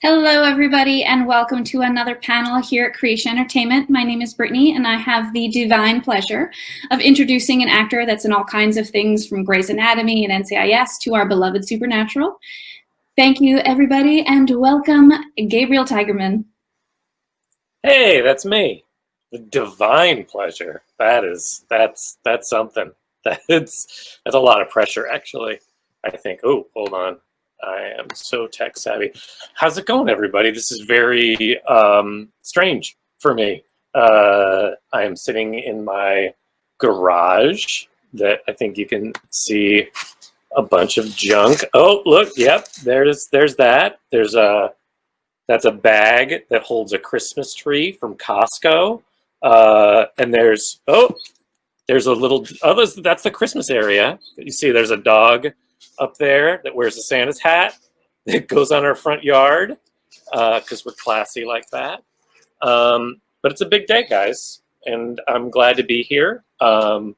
Hello, everybody, and welcome to another panel here at Creation Entertainment. My name is Brittany, and I have the divine pleasure of introducing an actor that's in all kinds of things from Grey's Anatomy and NCIS to our beloved Supernatural. Thank you, everybody, and welcome, Gabriel Tigerman. Hey, that's me. The divine pleasure. That's something. That's a lot of pressure, actually. I think. Oh, hold on. I am so tech savvy. How's it going, everybody? This is very strange for me. I am sitting in my garage that I think you can see a bunch of junk. Oh, look, yep, there's that. That's a bag that holds a Christmas tree from Costco. And there's a little that's the Christmas area. You see there's a dog up there that wears a Santa's hat that goes on our front yard because we're classy like that. But it's a big day, guys, and I'm glad to be here. I'm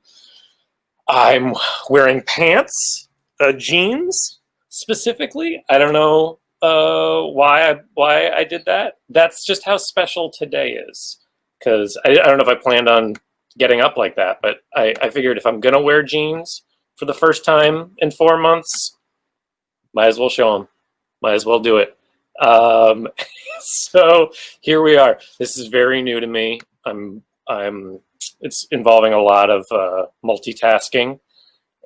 wearing pants, jeans specifically. I don't know why I did that. That's just how special today is. Because I don't know if I planned on getting up like that, but I figured if I'm gonna wear jeans for the first time in 4 months, might as well show them. Might as well do it. So here we are. This is very new to me. It's involving a lot of multitasking.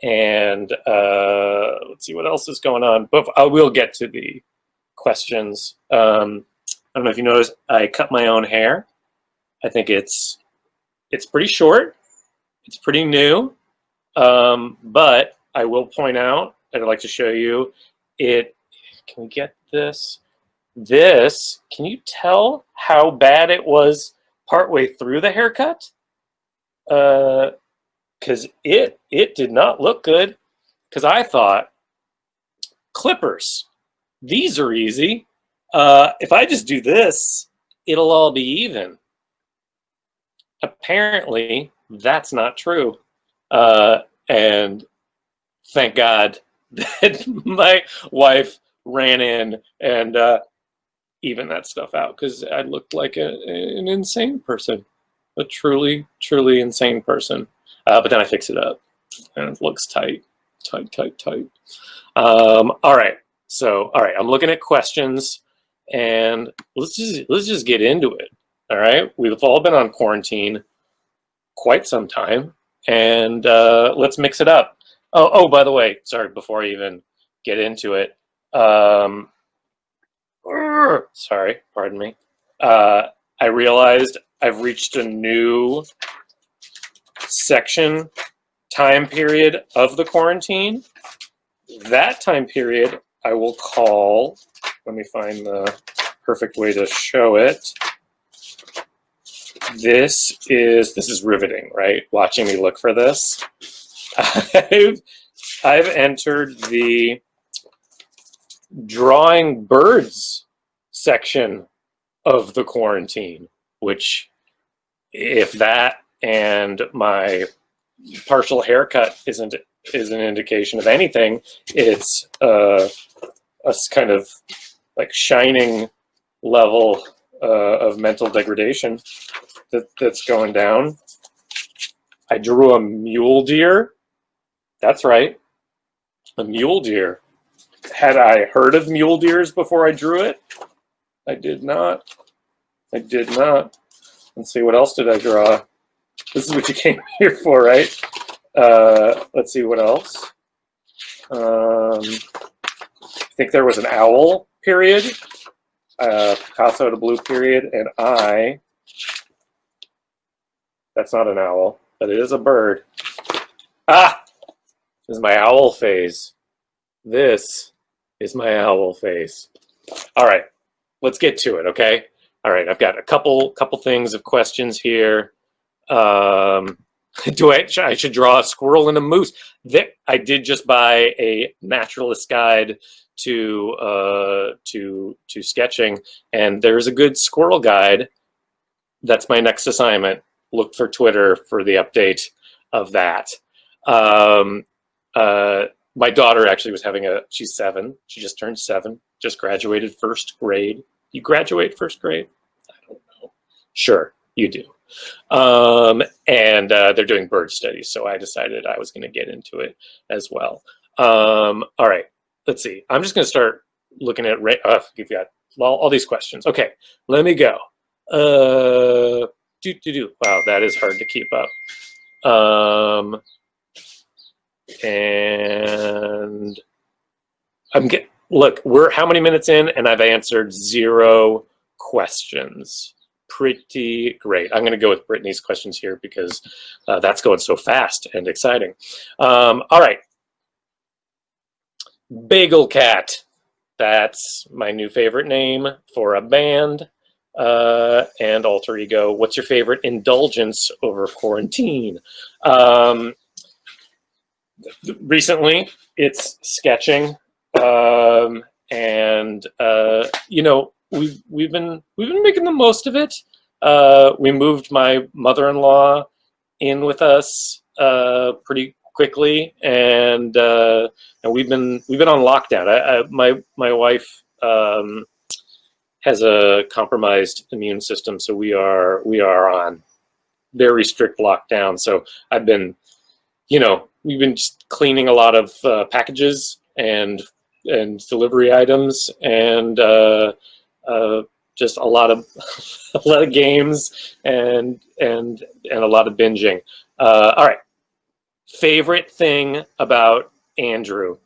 And let's see what else is going on. But I will get to the questions. I don't know if you noticed, I cut my own hair. I think it's pretty short. It's pretty new. But I will point out, I'd like to show you it. Can we get this? Can you tell how bad it was partway through the haircut? Because it did not look good. Because I thought, clippers, these are easy. If I just do this, it'll all be even. Apparently, that's not true. And thank God that my wife ran in and evened that stuff out, because I looked like an insane person, a truly, truly insane person. But then I fix it up, and it looks tight. All right. So, all right, I'm looking at questions, and let's just get into it. All right, we've all been on quarantine quite some time, and let's mix it up. Oh, by the way, sorry, before I even get into it, sorry, pardon me. I realized I've reached a new section, time period of the quarantine. That time period I will call, let me find the perfect way to show it. This is riveting, right? Watching me look for this. I've entered the drawing birds section of the quarantine, which, if that and my partial haircut is an indication of anything, it's a kind of like shining level of mental degradation that's going down. I drew a mule deer. That's right, a mule deer. Had I heard of mule deers before I drew it? I did not. Let's see, what else did I draw? This is what you came here for, right? Let's see what else. I think there was an owl period. Picasso had a blue period, and that's not an owl, but it is a bird. Ah! This is my owl phase. This is my owl face. All right, let's get to it, okay? All right, I've got a couple things of questions here. I should draw a squirrel and a moose. I did just buy a naturalist guide to sketching, and there's a good squirrel guide. That's my next assignment. Look for Twitter for the update of that. my daughter actually was she's 7. She just turned 7, just graduated first grade. You graduate first grade? I don't know. Sure, you do. And they're doing bird studies, so I decided I was going to get into it as well. All right, let's see. I'm just going to start looking at, you've got all these questions. Okay, let me go. Wow, that is hard to keep up. And look, we're how many minutes in, and I've answered 0 questions. Pretty great. I'm going to go with Brittany's questions here because that's going so fast and exciting. All right. Bagel Cat. That's my new favorite name for a band and alter ego. What's your favorite indulgence over quarantine? Recently, it's sketching, and you know, we've been making the most of it. We moved my mother-in-law in with us pretty quickly, and we've been on lockdown. My wife has a compromised immune system, so we are on very strict lockdown. So I've been, you know, we've been just cleaning a lot of packages and delivery items, and just a lot of games and a lot of binging. All right, favorite thing about Andrew,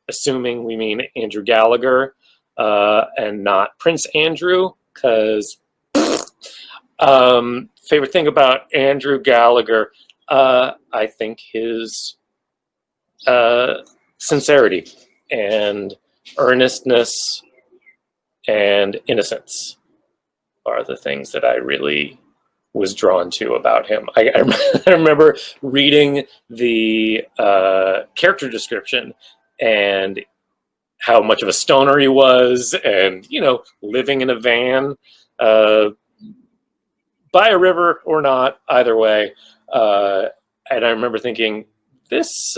assuming we mean Andrew Gallagher and not Prince Andrew, because favorite thing about Andrew Gallagher, I think his sincerity and earnestness and innocence are the things that I really was drawn to about him. I remember reading the character description and how much of a stoner he was, and, you know, living in a van by a river or not, either way. And I remember thinking, this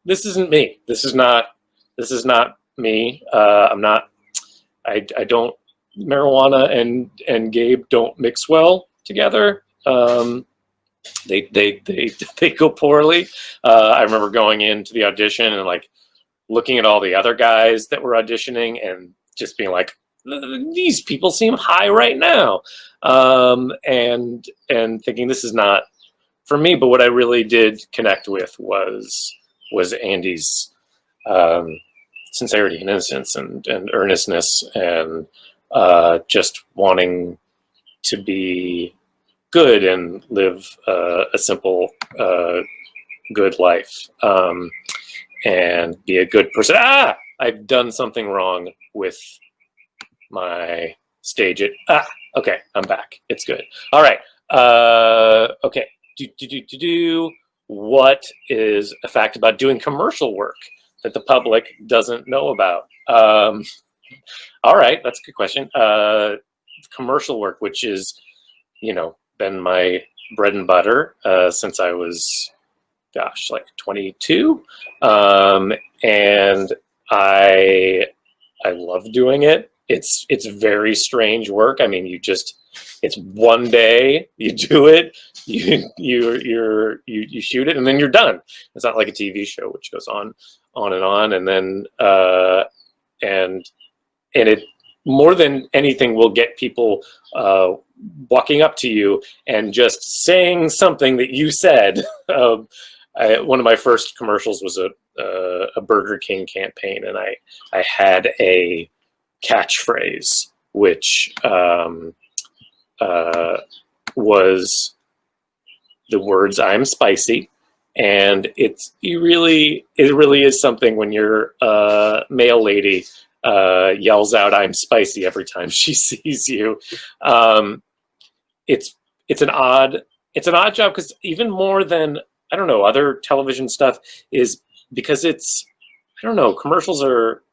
isn't me. This is not me. I don't, marijuana and Gabe don't mix well together. They go poorly. I remember going into the audition and like looking at all the other guys that were auditioning and just being like, these people seem high right now, and thinking this is not for me. But what I really did connect with was Andy's sincerity and innocence and earnestness, and just wanting to be good and live a simple, good life, and be a good person. I've done something wrong with my stage. Okay, I'm back. It's good. All right. Okay. What is a fact about doing commercial work that the public doesn't know about? All right, that's a good question. Commercial work, which is, you know, been my bread and butter since I was, gosh, like 22, and I love doing it. It's very strange work. I mean, it's one day you do it, you shoot it, and then you're done. It's not like a TV show which goes on and then and it more than anything will get people walking up to you and just saying something that you said. One of my first commercials was a Burger King campaign, and I had a catchphrase which was the words "I'm spicy," and it really is something when your mail lady yells out "I'm spicy" every time she sees you. It's an odd job, because even more than, I don't know, other television stuff, is because it's, I don't know, commercials are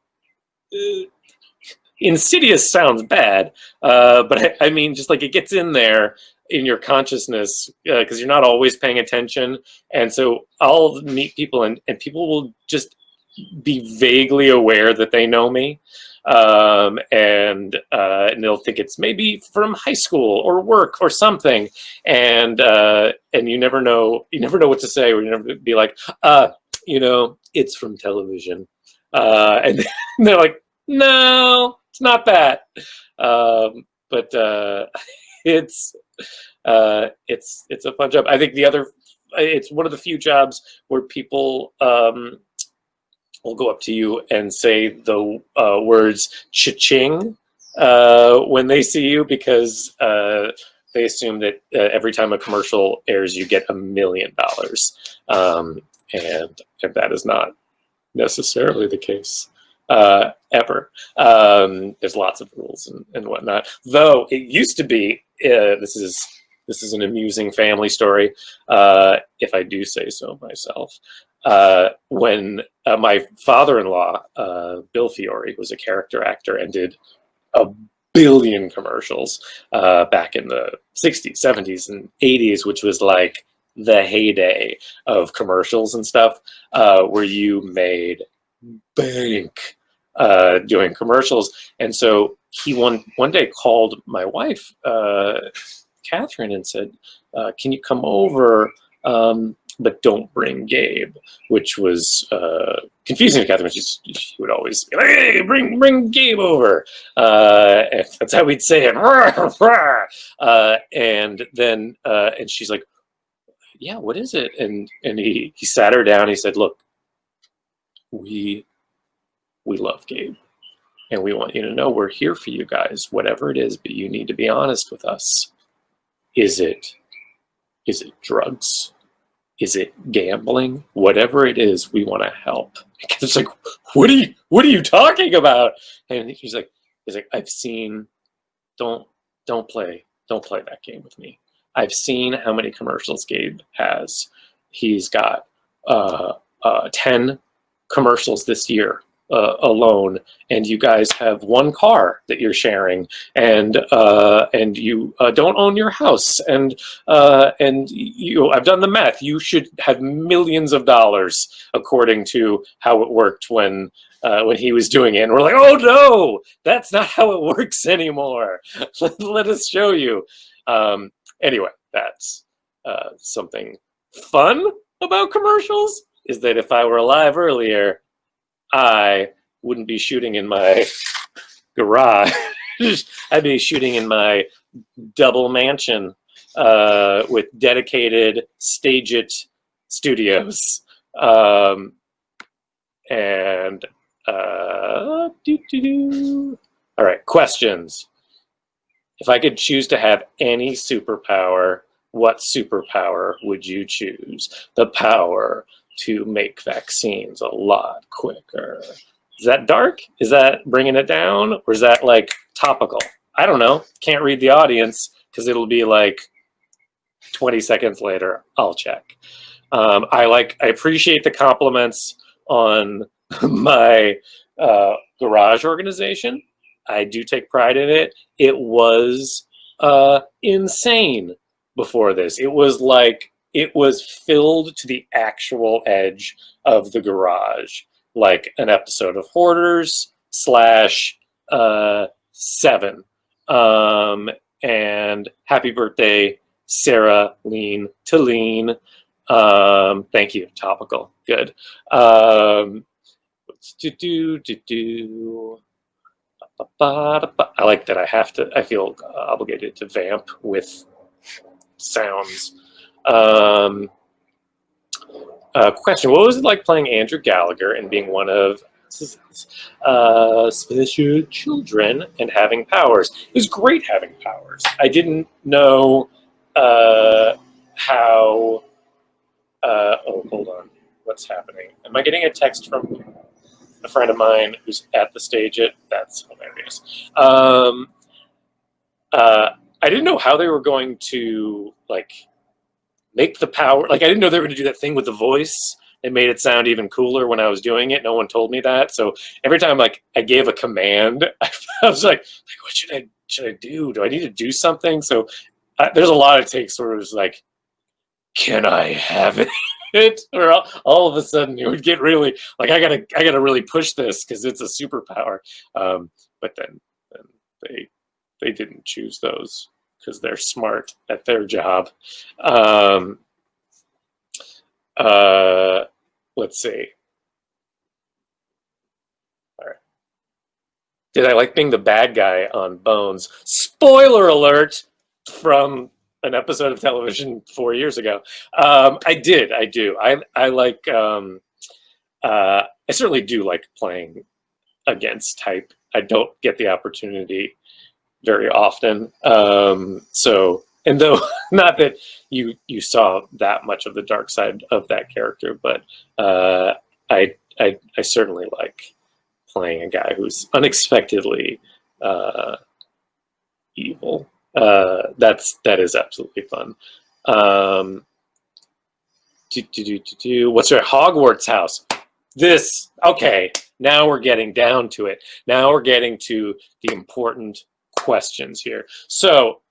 insidious sounds bad, but I mean, just like it gets in there in your consciousness, because you're not always paying attention. And so I'll meet people and people will just be vaguely aware that they know me, and they'll think it's maybe from high school or work or something, and you never know what to say, or you never be like, it's from television, and they're like, no, it's not that, but it's it's a fun job. I think it's one of the few jobs where people will go up to you and say the words cha-ching when they see you, because they assume that every time a commercial airs, you get $1 million. And that is not necessarily the case ever. There's lots of rules and whatnot. Though it used to be, this is an amusing family story, if I do say so myself. When my father-in-law, Bill Fiore, was a character actor and did a billion commercials back in the 60s, 70s, and 80s, which was like the heyday of commercials and stuff, where you made bank doing commercials. And so he one day called my wife, Catherine, and said, can you come over, but don't bring Gabe, which was confusing to Catherine. She would always be like, hey, bring Gabe over. And that's how we'd say it. And she's like, yeah, what is it? And he sat her down. He said, look, we love Gabe, and we want you to know we're here for you guys, whatever it is, but you need to be honest with us. Is it drugs? Is it gambling? Whatever it is, we want to help. It's like, what are you talking about? And he's like, I've seen, don't play that game with me. I've seen how many commercials Gabe has. He's got 10 commercials this year alone, and you guys have one car that you're sharing, and you don't own your house, and I've done the math. You should have millions of dollars, according to how it worked when he was doing it. And we're like, oh no, that's not how it works anymore. Let us show you. Anyway, that's something fun about commercials, is that if I were alive earlier, I wouldn't be shooting in my garage. I'd be shooting in my double mansion with dedicated Stage-It studios. All right, questions. If I could choose to have any superpower, what superpower would you choose? The power to make vaccines a lot quicker. Is that dark? Is that bringing it down? Or is that like topical? I don't know. Can't read the audience because it'll be like 20 seconds later. I'll check. I appreciate the compliments on my garage organization. I do take pride in it. It was insane before this. It was filled to the actual edge of the garage, like an episode of Hoarders /7. And happy birthday, Sarah Lean to Lean. Thank you. Topical. Good. I like that I feel obligated to vamp with sounds. Question: what was it like playing Andrew Gallagher and being one of special children and having powers? It was great having powers. I didn't know how. Oh, hold on. What's happening? Am I getting a text from a friend of mine who's at the stage? That's hilarious. I didn't know how they were going to make the power. I didn't know they were going to do that thing with the voice. It made it sound even cooler when I was doing it. No one told me that. So every time I gave a command, I was like, what should I do? Do I need to do something? So there's a lot of takes where it was like, can I have it? Or all of a sudden you would get really like, I gotta really push this because it's a superpower. But then they didn't choose those because they're smart at their job. Um, let's see. All right. Did I like being the bad guy on Bones? Spoiler alert from an episode of television 4 years ago. I did. I do. I like. I certainly do like playing against type. I don't get the opportunity very often. And though not that you saw that much of the dark side of that character, but I certainly like playing a guy who's unexpectedly evil. That is absolutely fun. Um, What's your Hogwarts house? This okay. Now we're getting down to it. Now we're getting to the important questions here. So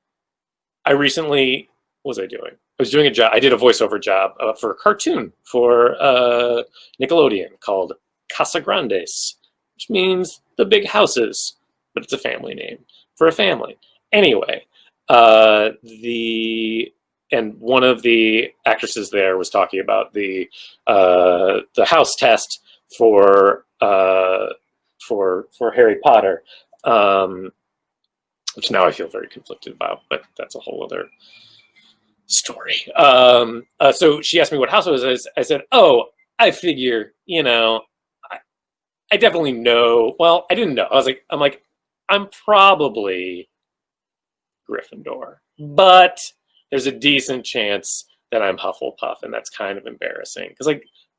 I recently, what was I doing? I was doing a job. I did a voiceover job for a cartoon for Nickelodeon called Casa Grandes, which means the big houses, but it's a family name for a family. Anyway, and one of the actresses there was talking about the house test for Harry Potter, which now I feel very conflicted about, but that's a whole other story. So she asked me what house it was. I said, "Oh, I figure, I definitely know." Well, I didn't know. I'm probably Gryffindor, but there's a decent chance that I'm Hufflepuff, and that's kind of embarrassing because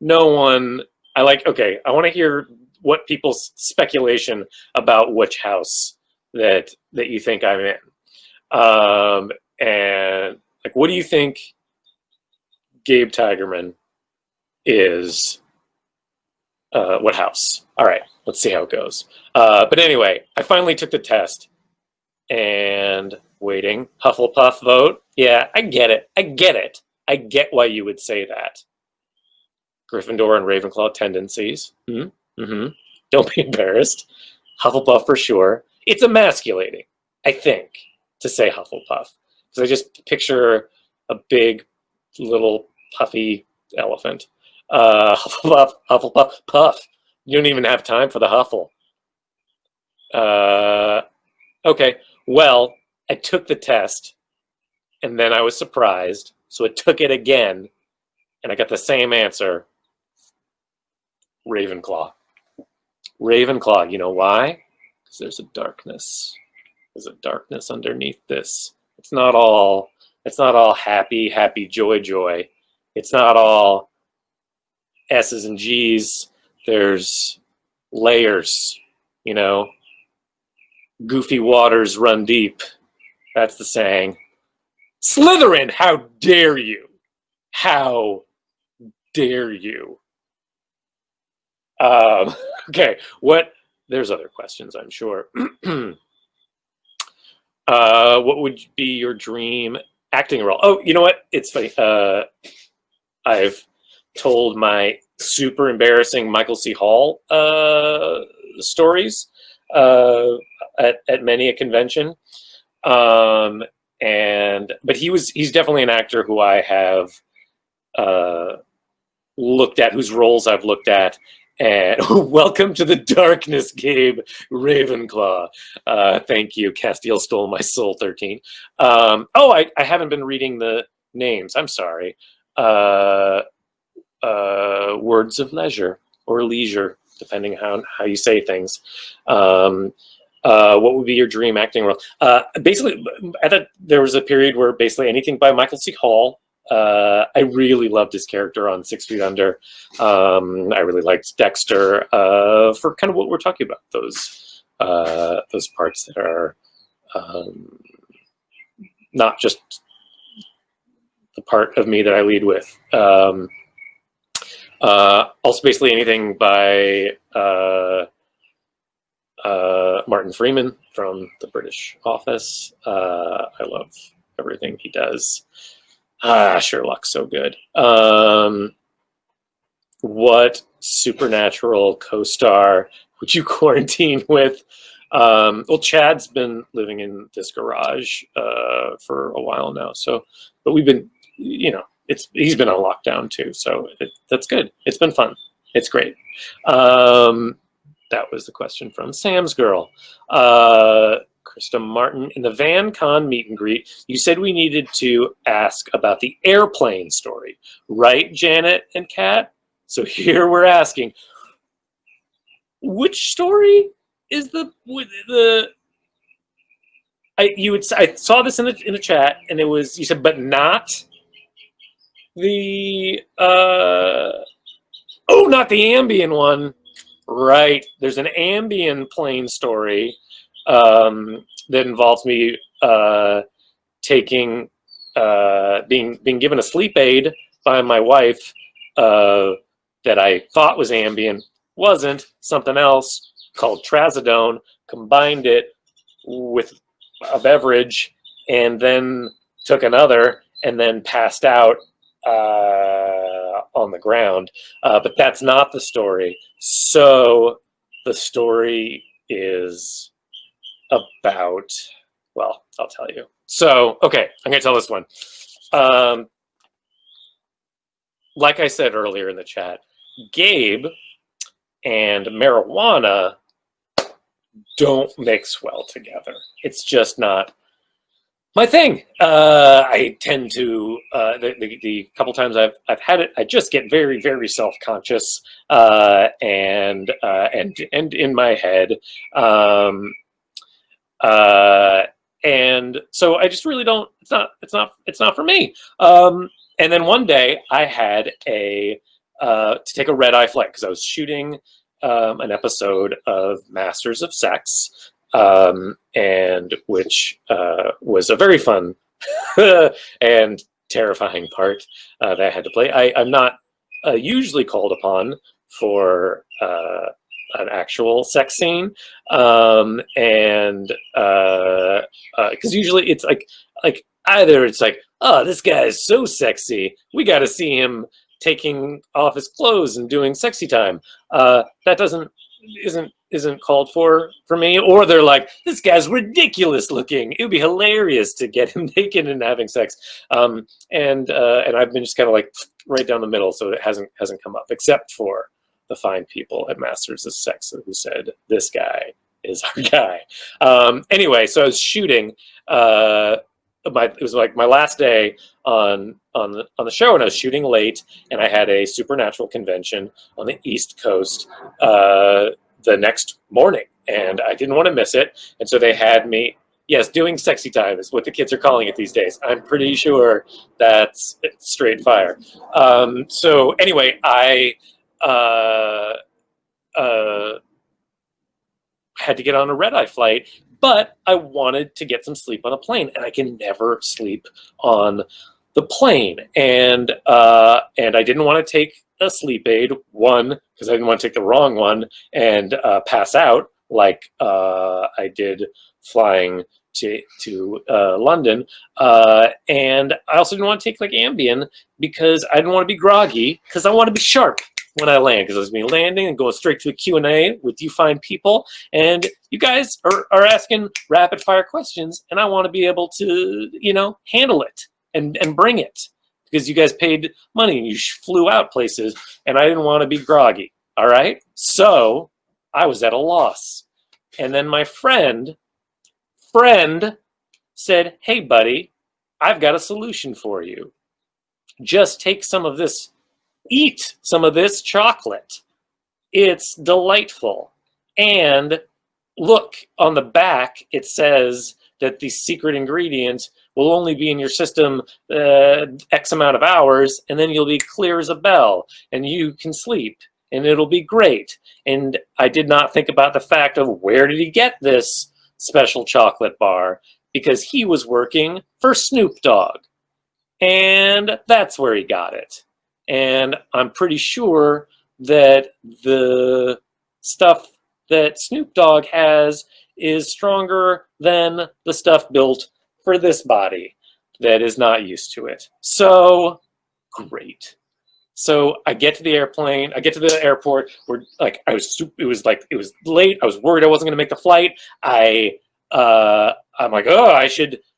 no one. Okay, I want to hear what people's speculation about which house that you think I'm in, and what do you think Gabe Tigerman is? What house? All right, let's see how it goes. But anyway, I finally took the test, and waiting. Hufflepuff vote. Yeah, I get it. I get it. I get why you would say that. Gryffindor and Ravenclaw tendencies. Mm-hmm. Don't be embarrassed. Hufflepuff for sure. It's emasculating, I think, to say Hufflepuff. Because I just picture a big, little, puffy elephant. Hufflepuff, puff. You don't even have time for the huffle. Okay, well, I took the test, and then I was surprised, so I took it again, and I got the same answer. Ravenclaw. Ravenclaw. You know why? Because there's a darkness. There's a darkness underneath this. It's not all happy, happy, joy, joy. It's not all S's and G's. There's layers, Goofy waters run deep. That's the saying. Slytherin, how dare you? How dare you? Okay, there's other questions, I'm sure. What would be your dream acting role? Oh, you know what? It's funny. I've told my super embarrassing Michael C. Hall stories at many a convention. But he's definitely an actor who I have looked at, whose roles I've looked at. And welcome to the darkness, Gabe Ravenclaw. Thank you. Castiel stole my soul, 13. I haven't been reading the names. I'm sorry. Words of leisure or leisure, depending how you say things. What would be your dream acting role? Basically, there was a period where basically anything by Michael C. Hall. I really loved his character on 6 Feet Under. I really liked Dexter for kind of what we're talking about, those parts that are not just the part of me that I lead with. Also, basically anything by Martin Freeman from The British Office. I love everything he does. Sherlock's so good. What supernatural co-star would you quarantine with? Well, Chad's been living in this garage for a while now, so but we've been, he's been on lockdown too, so that's good. It's been fun. It's great. That was the question from Sam's Girl. Krista Martin, in the VanCon meet and greet, you said we needed to ask about the airplane story, right, Janet and Kat? So here we're asking, which story is I saw this in the chat, and it was, you said, but not the not the Ambien one. Right. There's an Ambien plane story that involves me taking being given a sleep aid by my wife that I thought was Ambien, wasn't, something else called Trazodone, combined it with a beverage, and then took another, and then passed out on the ground. But that's not the story. So the story is about, well, I'll tell you. So, okay, I'm going to tell this one. Like I said earlier in the chat, Gabe and marijuana don't mix well together. It's just not my thing. I tend to the couple times I've had it, I just get very, very self-conscious and in my head, and so I just really don't. It's not for me. And then one day I had to take a red-eye flight because I was shooting an episode of Masters of Sex, and which was a very fun and terrifying part that I had to play. I'm not usually called upon for an actual sex scene, and because usually it's like either it's like, oh, this guy is so sexy, we got to see him taking off his clothes and doing sexy time. That isn't called for me. Or they're like, this guy's ridiculous looking, it would be hilarious to get him naked and having sex. And I've been just kind of like right down the middle, so it hasn't come up, except for the fine people at Masters of Sex who said this guy is our guy. Anyway, so I was shooting. It was like my last day on the show, and I was shooting late, and I had a supernatural convention on the East Coast the next morning, and I didn't want to miss it, and so they had me, yes, doing sexy time is what the kids are calling it these days. I'm pretty sure that's straight fire. So anyway, I had to get on a red-eye flight, but I wanted to get some sleep on a plane, and I can never sleep on the plane. And I didn't want to take a sleep aid, one, because I didn't want to take the wrong one and pass out like I did flying to London. And I also didn't want to take like Ambien because I didn't want to be groggy, because I want to be sharp when I land, because I was going to be landing and going straight to a Q&A with you fine people, and you guys are asking rapid fire questions, and I want to be able to, handle it and bring it, because you guys paid money and you flew out places, and I didn't want to be groggy. All right, so I was at a loss, and then my friend said, "Hey, buddy, I've got a solution for you. Just take some of this. Eat some of this chocolate. It's delightful. And look, on the back, it says that the secret ingredient will only be in your system X amount of hours, and then you'll be clear as a bell, and you can sleep, and it'll be great." And I did not think about the fact of where did he get this special chocolate bar, because he was working for Snoop Dogg, and that's where he got it. And I'm pretty sure that the stuff that Snoop Dogg has is stronger than the stuff built for this body. that is not used to it. So great. So I get to the airplane. I get to the airport. It was late. I was worried I wasn't going to make the flight. I'm like, oh,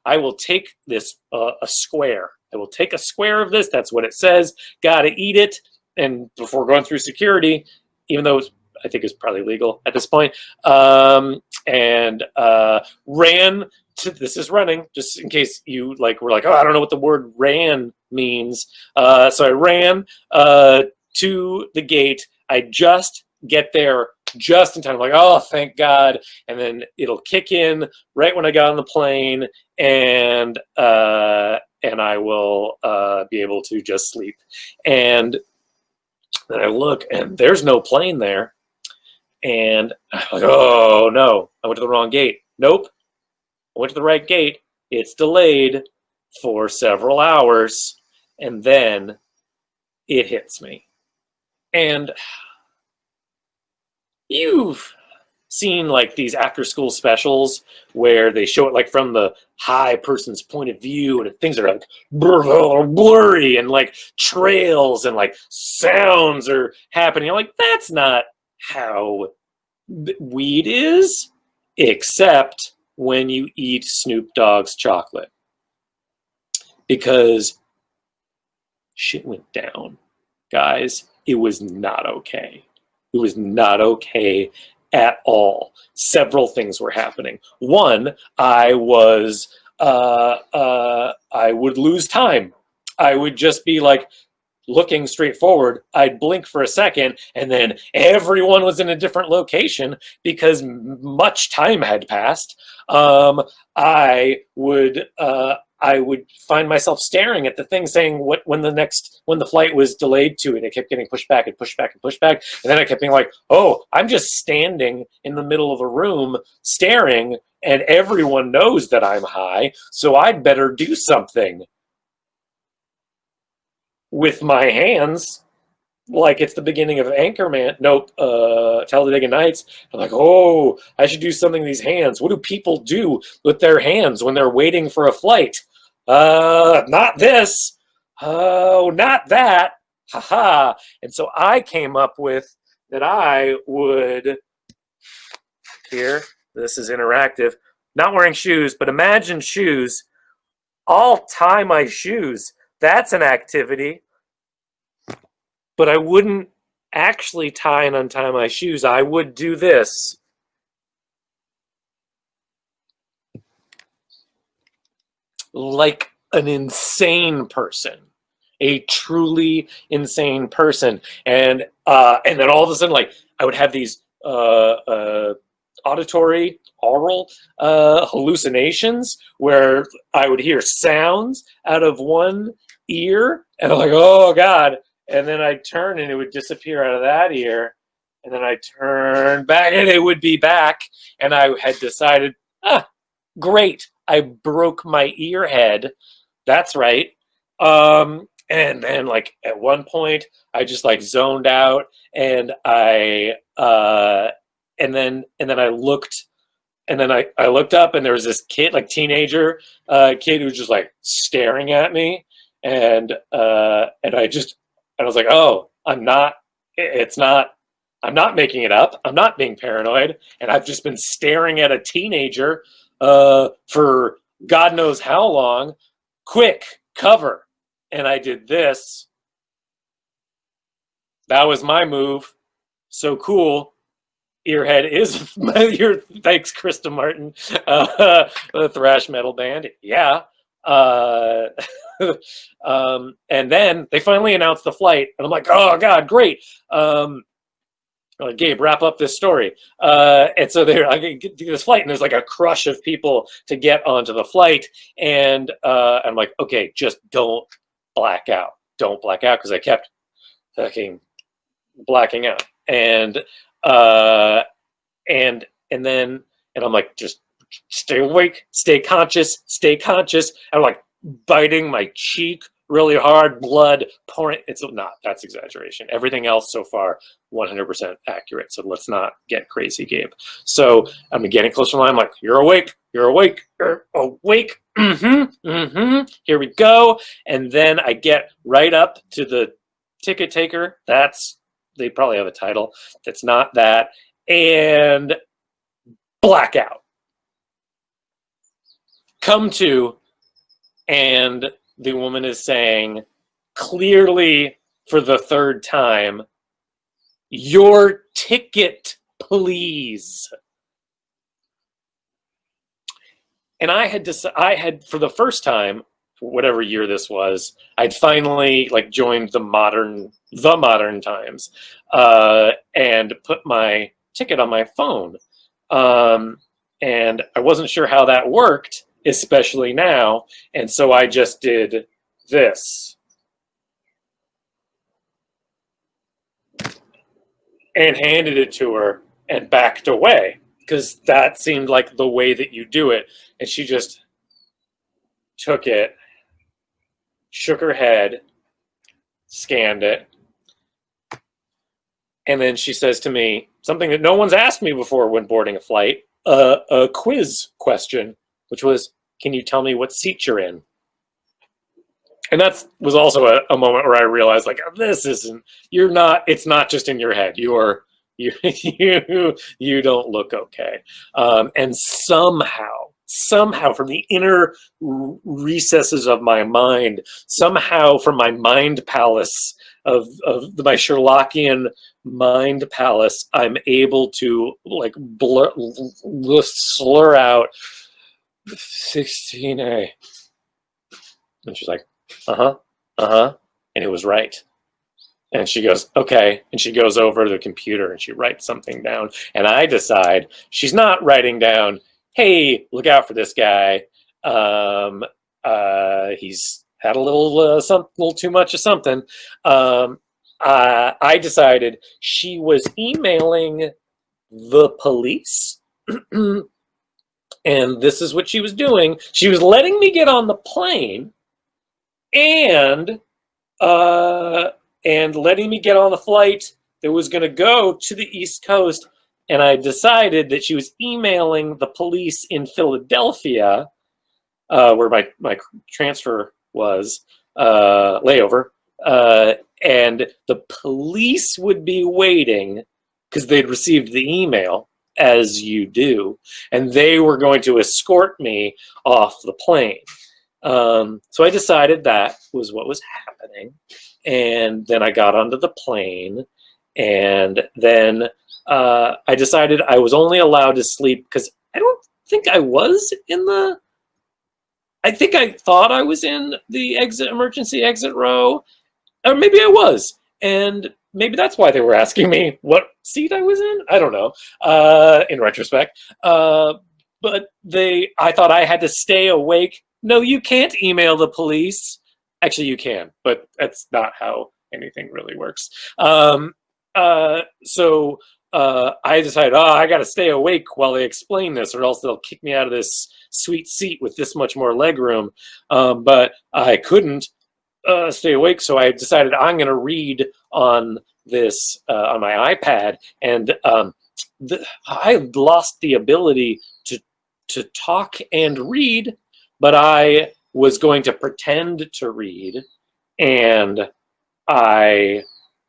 I will take this a square. I will take a square of this. That's what it says. Got to eat it. And before going through security, even though I think it's probably legal at this point, and ran to, this is running, just in case you were like, oh, I don't know what the word ran means. So I ran to the gate. I just get there just in time. I'm like, oh, thank God. And then it'll kick in right when I got on the plane, and I will be able to just sleep. And then I look, and there's no plane there. And I'm like, oh no, I went to the wrong gate. Nope, I went to the right gate. It's delayed for several hours, and then it hits me. And you've seen these after school specials where they show it from the high person's point of view, and things are blurry, and trails and sounds are happening. I'm like, that's not how weed is, except when you eat Snoop Dogg's chocolate, because shit went down, guys. It was not okay. It was not okay at all. Several things were happening. One, I would lose time. I would just be looking straight forward. I'd blink for a second, and then everyone was in a different location because much time had passed. I would find myself staring at the thing saying when the flight was delayed to, and it kept getting pushed back and pushed back and pushed back. And then I kept being like, oh, I'm just standing in the middle of a room staring, and everyone knows that I'm high, so I'd better do something with my hands, like it's the beginning of Anchorman. Nope, Talladega Nights. I'm like, oh, I should do something with these hands. What do people do with their hands when they're waiting for a flight? Not this. Oh, not that. Haha. And so I came up with that I would, here, this is interactive, not wearing shoes, but imagine shoes. I'll tie my shoes. That's an activity. But I wouldn't actually tie and untie my shoes. I would do this. Like an insane person. A truly insane person. And then all of a sudden, I would have these auditory, oral hallucinations where I would hear sounds out of one ear, and I'm like, oh God. And then I'd turn and it would disappear out of that ear. And then I'd turn back and it would be back. And I had decided, great, I broke my ear head. That's right. And then at one point I just zoned out, and I I looked up, and there was this kid, teenager kid, who was just staring at me, and I was like, oh, I'm not making it up. I'm not being paranoid. And I've just been staring at a teenager for God knows how long. Quick, cover. And I did this. That was my move. So cool. Earhead is your, thanks, Krista Martin, the thrash metal band. Yeah. And then they finally announced the flight, and I'm like, oh God, great. Gabe, wrap up this story. And so I get to this flight, and there's a crush of people to get onto the flight, and I'm like, okay, just don't black out. Don't black out, because I kept fucking blacking out. And I'm like, just stay awake, stay conscious, stay conscious. I'm biting my cheek really hard, blood pouring. It's not, that's exaggeration. Everything else so far, 100% accurate. So let's not get crazy, Gabe. So I'm getting closer to the line. I'm like, you're awake, You're awake. You're awake. Here we go. And then I get right up to the ticket taker. They probably have a title that's not that. And blackout. Come to, and the woman is saying, clearly for the third time, your ticket, please. And I had for the first time, whatever year this was, I'd finally like joined the modern times, and put my ticket on my phone. And I wasn't sure how that worked, especially now. And so I just did this and handed it to her and backed away because that seemed like the way that you do it. And she just took it, shook her head, scanned it, and then she says to me something that no one's asked me before when boarding a flight, a quiz question, which was, can you tell me what seat you're in? And that was also a moment where I realized, like, it's not just in your head. You don't look okay. And somehow from the inner recesses of my mind, somehow from my mind palace of my Sherlockian mind palace, I'm able to like slur out 16A. And she's like, and it was right. And she goes, okay. And she goes over to the computer and she writes something down. And I decide she's not writing down, hey, look out for this guy. He's had a little too much of something. I decided she was emailing the police. And this is what she was doing. She was letting me get on the plane and letting me get on the flight that was going to go to the East Coast. And I decided that she was emailing the police in Philadelphia, where my transfer was, layover. And the police would be waiting because they'd received the email, as you do, and they were going to escort me off the plane. So I decided that was what was happening. And then I got onto the plane, and then I decided I was only allowed to sleep because I don't think I was I think I thought I was in the emergency exit row, or maybe I was. And maybe that's why they were asking me what seat I was in. I don't know, in retrospect. But I thought I had to stay awake. No, you can't email the police. Actually, you can, but that's not how anything really works. So I decided, I got to stay awake while they explain this, or else they'll kick me out of this sweet seat with this much more leg room. But I couldn't stay awake, so I decided I'm going to read on this on my iPad, and I lost the ability to talk and read, but I was going to pretend to read, and I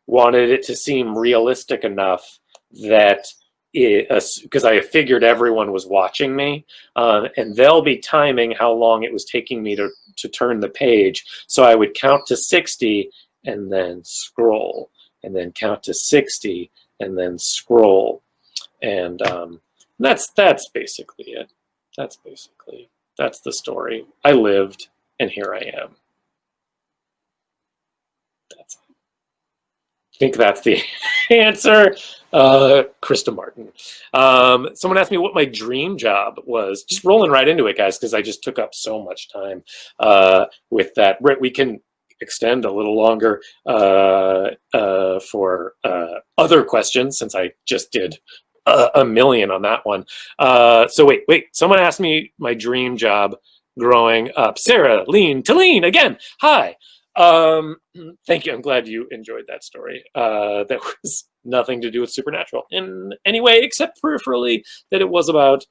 wanted it to seem realistic enough that because I figured everyone was watching me, and they'll be timing how long it was taking me to turn the page. So I would count to 60 and then scroll, and then count to 60 and then scroll. And that's basically it. That's the story. I lived, and here I am. I think that's the answer. Krista Martin. Someone asked me what my dream job was. Just rolling right into it, guys, because I just took up so much time with that. We can extend a little longer for other questions, since I just did a million on that one. So wait. Someone asked me my dream job growing up. Sarah, Talene again. Hi. Thank you. I'm glad you enjoyed that story. That was nothing to do with supernatural in any way, except peripherally, that it was about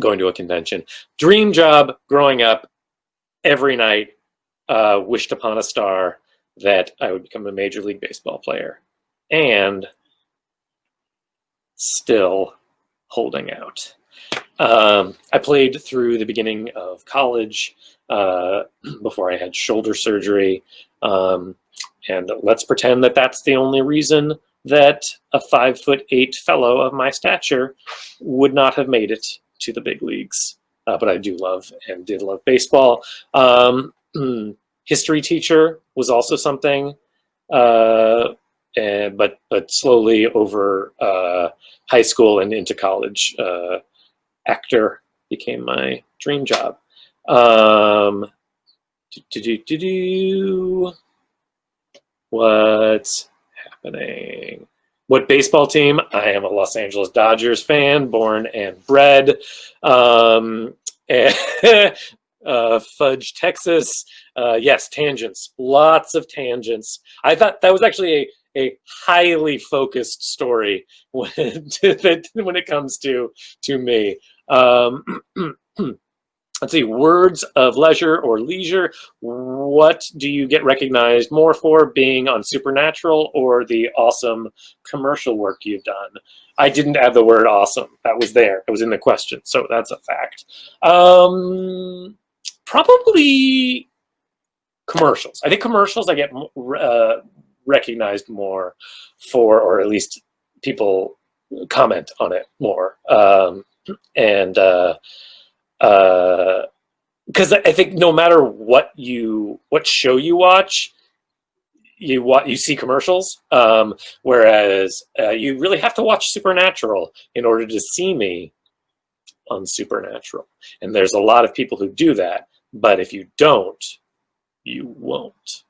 going to a convention. Dream job growing up, every night, wished upon a star that I would become a Major League Baseball player. And still holding out. I played through the beginning of college before I had shoulder surgery. And let's pretend that that's the only reason that a 5'8" fellow of my stature would not have made it to the big leagues. But I do love and did love baseball. History teacher was also something, but slowly over high school and into college, actor became my dream job. What's happening? What baseball team? I am a Los Angeles Dodgers fan, born and bred. Fudge, Texas. Yes, tangents. Lots of tangents. I thought that was actually a highly focused story when it comes to me. Let's see, words of leisure or leisure. What do you get recognized more for, being on Supernatural or the awesome commercial work you've done? I didn't add the word awesome. That was there. It was in the question, so that's a fact. Probably commercials. I think commercials I get recognized more for, or at least people comment on it more. Because I think no matter what show you watch, you see commercials. Whereas you really have to watch Supernatural in order to see me on Supernatural. And there's a lot of people who do that, but if you don't, you won't.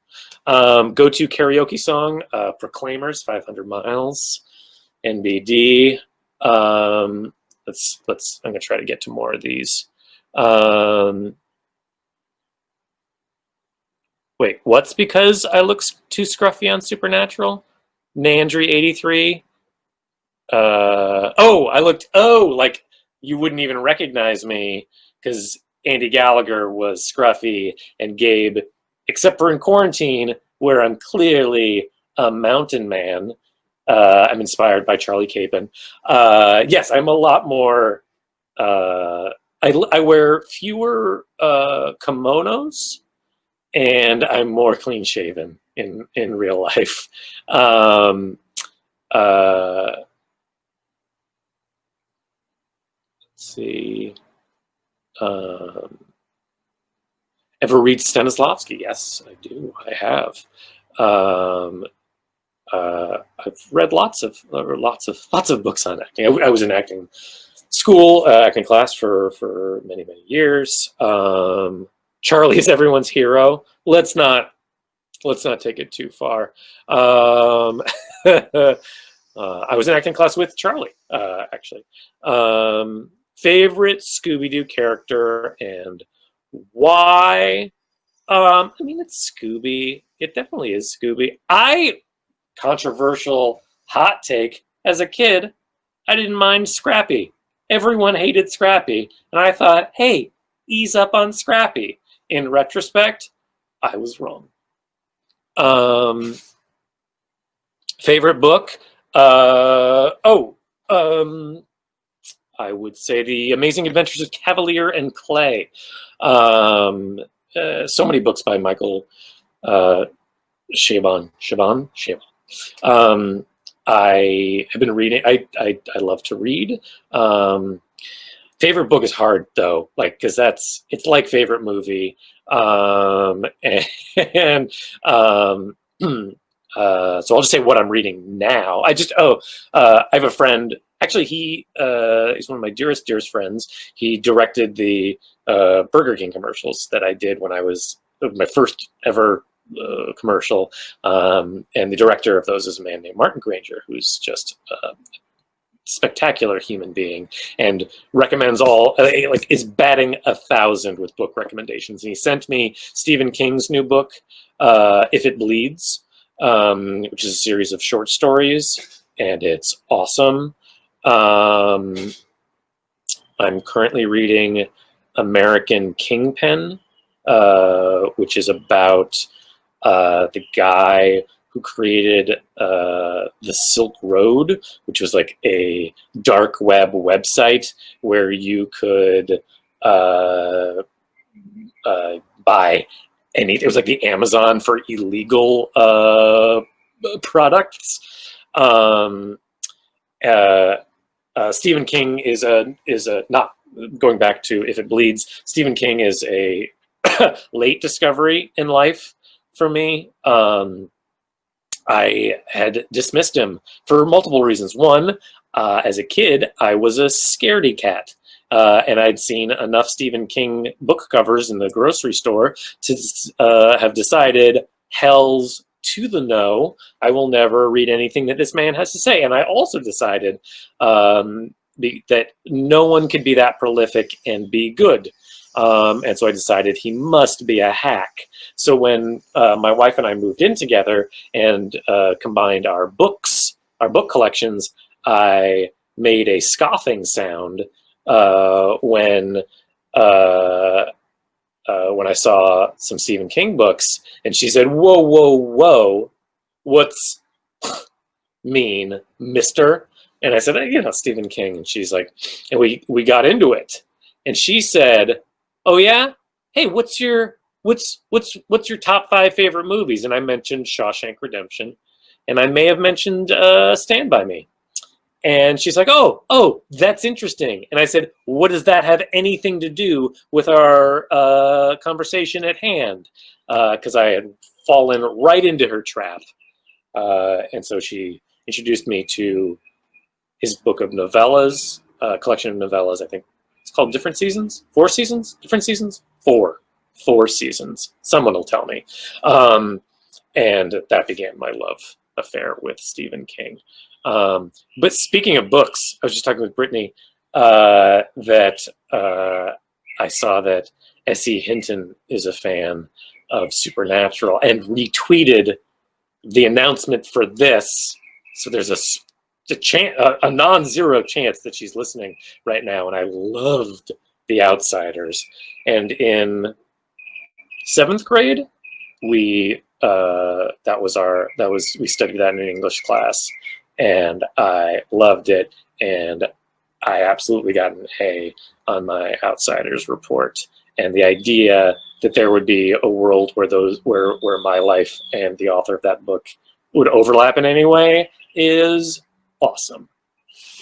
Go-to karaoke song, Proclaimers, 500 Miles, NBD. I'm gonna try to get to more of these. Wait, what's because I look too scruffy on Supernatural? Nandry83. Like you wouldn't even recognize me because Andy Gallagher was scruffy and Gabe, except for in quarantine, where I'm clearly a mountain man. I'm inspired by Charlie Capon. Yes, I'm a lot more. I wear fewer kimonos, and I'm more clean shaven in real life. Let's see. Ever read Stanislavski? Yes, I do. I have. I've read lots of books on acting. I was in acting school, acting class for many years. Charlie is everyone's hero. Let's not take it too far. I was in acting class with Charlie, actually. Favorite Scooby-Doo character and why? I mean, it's Scooby. It definitely is Scooby. Controversial hot take, as a kid, I didn't mind Scrappy. Everyone hated Scrappy, and I thought, hey, ease up on Scrappy. In retrospect, I was wrong. Favorite book? I would say The Amazing Adventures of Cavalier and Clay. So many books by Michael Chabon. I have been reading. I love to read. Favorite book is hard though, like because it's like favorite movie. So I'll just say what I'm reading now. I have a friend. Actually, he's one of my dearest friends. He directed the Burger King commercials that I did when I was my first ever commercial. And the director of those is a man named Martin Granger, who's just a spectacular human being and recommends is batting 1,000 with book recommendations. And he sent me Stephen King's new book, If It Bleeds, which is a series of short stories, and it's awesome. I'm currently reading American Kingpin, which is about the guy who created the Silk Road, which was like a dark web website where you could buy any. It was like the Amazon for illegal products. Uh, Stephen King is a not going back to If It Bleeds. Stephen King is a late discovery in life for me. I had dismissed him for multiple reasons. One, as a kid, I was a scaredy cat. And I'd seen enough Stephen King book covers in the grocery store to have decided, hell's to the no, I will never read anything that this man has to say. And I also decided that no one could be that prolific and be good. And so I decided he must be a hack. So when my wife and I moved in together and combined our book collections, I made a scoffing sound when I saw some Stephen King books, and she said, "Whoa, whoa, whoa, what's mean, Mister?" And I said, Stephen King. And she's like, and we got into it, and she said, "Oh yeah, hey, what's your top 5 favorite movies?" And I mentioned Shawshank Redemption, and I may have mentioned Stand By Me. And she's like, oh, that's interesting. And I said, what does that have anything to do with our conversation at hand? Because I had fallen right into her trap. And so she introduced me to his book of novellas, collection of novellas. I think it's called Different Seasons? 4 seasons? Different Seasons? 4. 4 seasons. Someone will tell me. And that began my love affair with Stephen King. But speaking of books, I was just talking with Brittany that I saw that S.E. Hinton is a fan of Supernatural and retweeted the announcement for this. So there's a non-zero chance that she's listening right now. And I loved The Outsiders. And in 7th grade, we studied that in an English class, and I loved it, and I absolutely got an A on my Outsiders report. And the idea that there would be a world where my life and the author of that book would overlap in any way is awesome.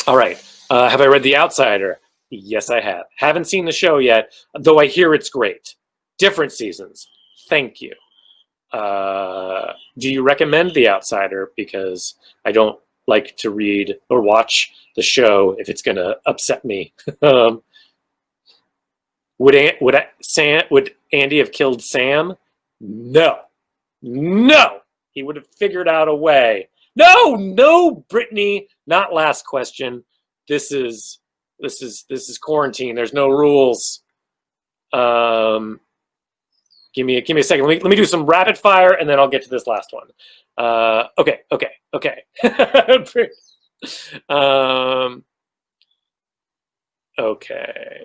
All right, have I read The Outsider? Yes, I have. Haven't seen the show yet, though I hear it's great. Different Seasons. Thank you. Do you recommend The Outsider? Because I don't like to read or watch the show if it's going to upset me. Would Andy have killed Sam? No. He would have figured out a way. No, Brittany. Not last question. This is quarantine. There's no rules. Give me a second. Let me do some rapid fire, and then I'll get to this last one. Okay. Okay.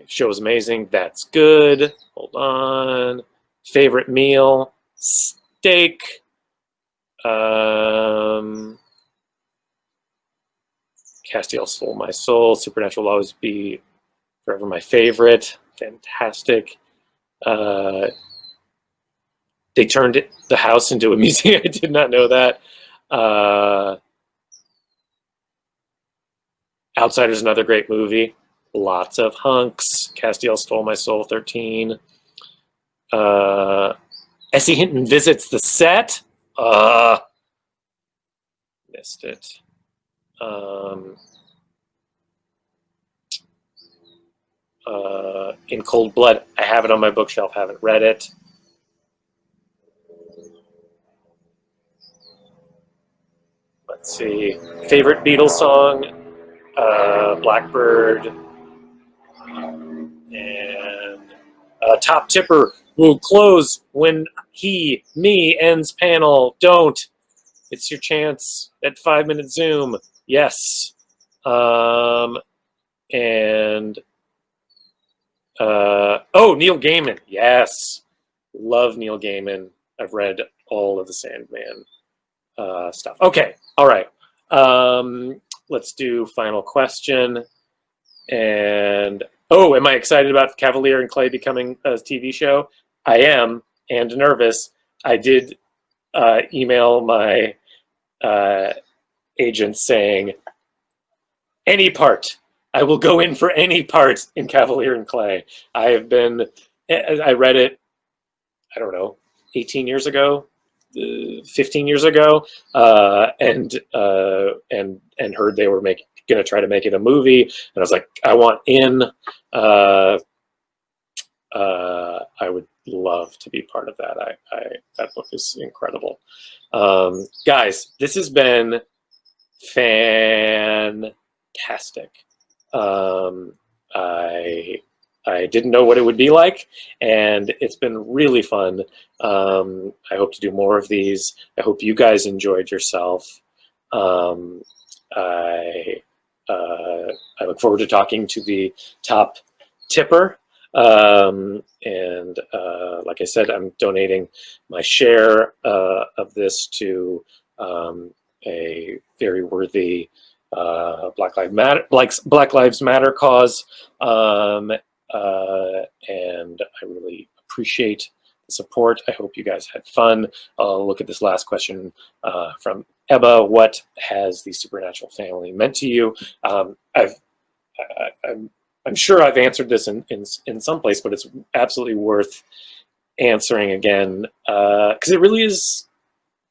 Show's amazing. That's good. Hold on. Favorite meal? Steak. Castiel stole my soul. Supernatural will always be forever my favorite. Fantastic. They turned the house into a museum. I did not know that. Outsider's another great movie. Lots of hunks. Castiel stole my soul. 13. S.E. Hinton visits the set. Missed it. In Cold Blood, I have it on my bookshelf. Haven't read it. Let's see. Favorite Beatles song? Blackbird. And Top Tipper will close when me ends panel. Don't. It's your chance at 5-minute Zoom. Yes. And Oh, Neil Gaiman. Yes. Love Neil Gaiman. I've read all of the Sandman stuff. Okay. All right. Let's do final question. And oh, am I excited about Cavalier and Clay becoming a TV show? I am, and nervous. I did email my agent saying, any part. I will go in for any part in Cavalier and Clay. I read it, I don't know, 18 years ago, 15 years ago, and heard they were going to try to make it a movie, and I was like, I want in. I would love to be part of that. That book is incredible. Guys, this has been fantastic. I didn't know what it would be like, and it's been really fun. I hope to do more of these. I hope you guys enjoyed yourself. I look forward to talking to the top tipper. Like I said, I'm donating my share of this to a very worthy Black Lives Matter cause, and I really appreciate the support. I hope you guys had fun. I'll look at this last question from Ebba. What has the supernatural family meant to you? I'm sure I've answered this in some place, but it's absolutely worth answering again because it really is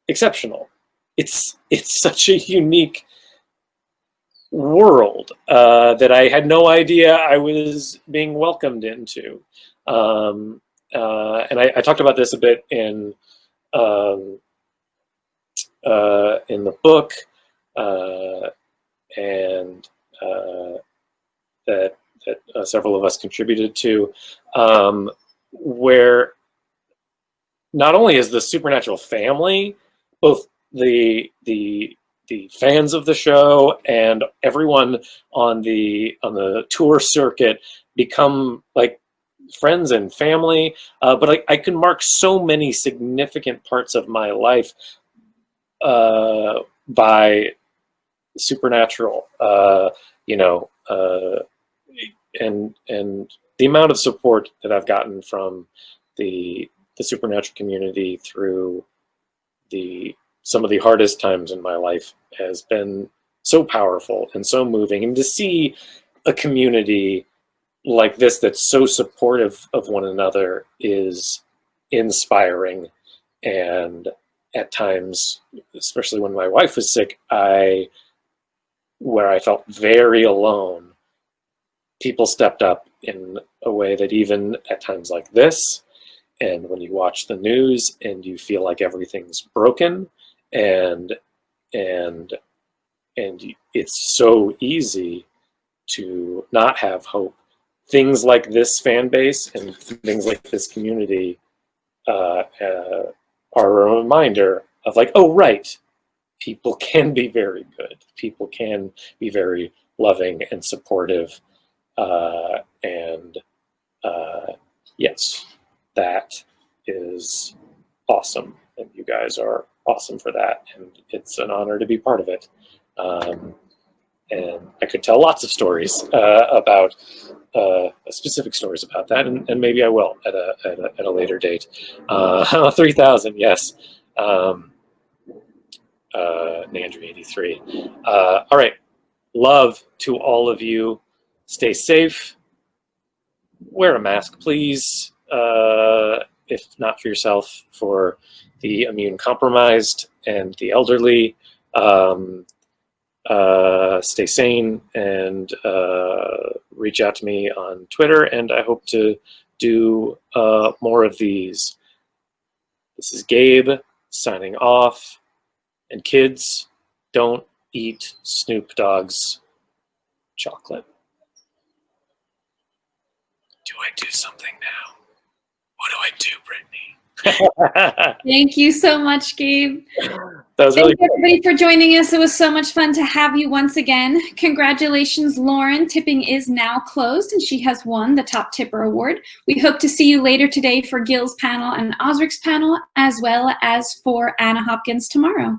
exceptional. It's such a unique world that I had no idea I was being welcomed into. And I talked about this a bit in the book, and that several of us contributed to, where not only is the supernatural family, both the fans of the show and everyone on the tour circuit become like friends and family, but I can mark so many significant parts of my life by supernatural, and the amount of support that I've gotten from the supernatural community through some of the hardest times in my life has been so powerful and so moving. And to see a community like this that's so supportive of one another is inspiring. And at times, especially when my wife was sick, where I felt very alone, people stepped up in a way that even at times like this, and when you watch the news and you feel like everything's broken, and it's so easy to not have hope, things like this fan base and things like this community are a reminder of like, oh right, people can be very good, people can be very loving and supportive, and yes, that is awesome, and you guys are awesome for that, and it's an honor to be part of it. And I could tell lots of stories about specific stories about that, and maybe I will at a later date. 3,000, yes. Nandry83. All right. Love to all of you. Stay safe. Wear a mask, please. If not for yourself, for the immune compromised and the elderly. Stay sane, and reach out to me on Twitter, and I hope to do more of these. This is Gabe signing off, and kids, don't eat Snoop Dogg's chocolate. Do I do something now? What do I do, Brittany? That Thank you so much, Gabe. was really Thank you, everybody, for joining us. It was so much fun to have you once again. Congratulations, Lauren. Tipping is now closed, and she has won the Top Tipper Award. We hope to see you later today for Gil's panel and Osric's panel, as well as for Anna Hopkins tomorrow.